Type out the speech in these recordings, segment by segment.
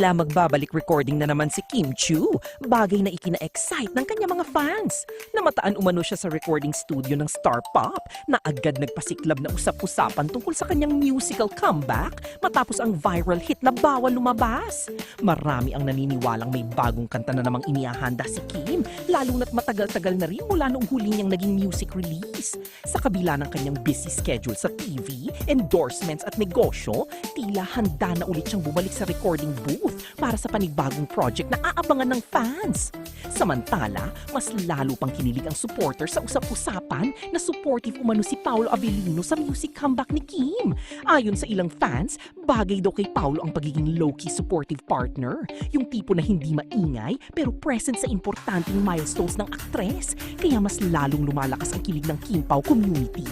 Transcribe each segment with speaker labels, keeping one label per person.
Speaker 1: Tila magbabalik recording na naman si Kim Chiu, bagay na ikina-excite ng kanya mga fans. Namataan umano siya sa recording studio ng Star Pop na agad nagpasiklab na usap-usapan tungkol sa kanyang musical comeback matapos ang viral hit na Bawal Lumabas. Marami ang naniniwalang may bagong kanta na namang inihahanda si Kim, lalo na't matagal-tagal na rin mula noong huli niyang naging music release. Sa kabila ng kanyang busy schedule sa TV, endorsements at negosyo, tila handa na ulit siyang bumalik sa recording booth para sa panibagong project na aabangan ng fans. Samantala, mas lalo pang kinilig ang supporter sa usap-usapan na supportive umano si Paolo Avellino sa music comeback ni Kim. Ayon sa ilang fans, bagay daw kay Paolo ang pagiging low-key supportive partner, yung tipo na hindi maingay pero present sa importanteng milestones ng aktres, kaya mas lalong lumalakas ang kilig ng Kim Pao community.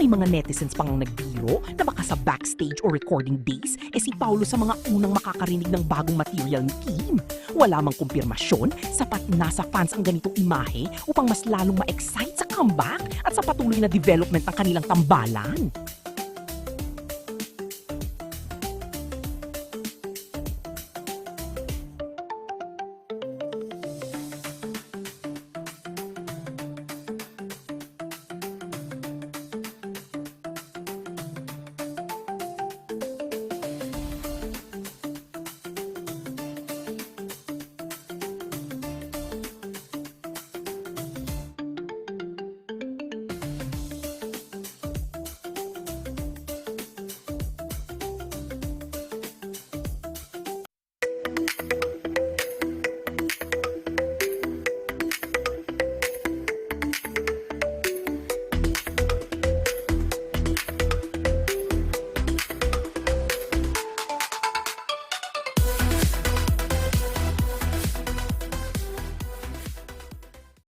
Speaker 1: May mga netizens pang nagbiro na baka sa backstage o recording base si Paolo sa mga unang makakarinig ng bagong material ni Kim. Wala mang kumpirmasyon, sapat na sa fans ang ganitong imahe upang mas lalong ma-excite sa comeback at sa patuloy na development ng kanilang tambalan.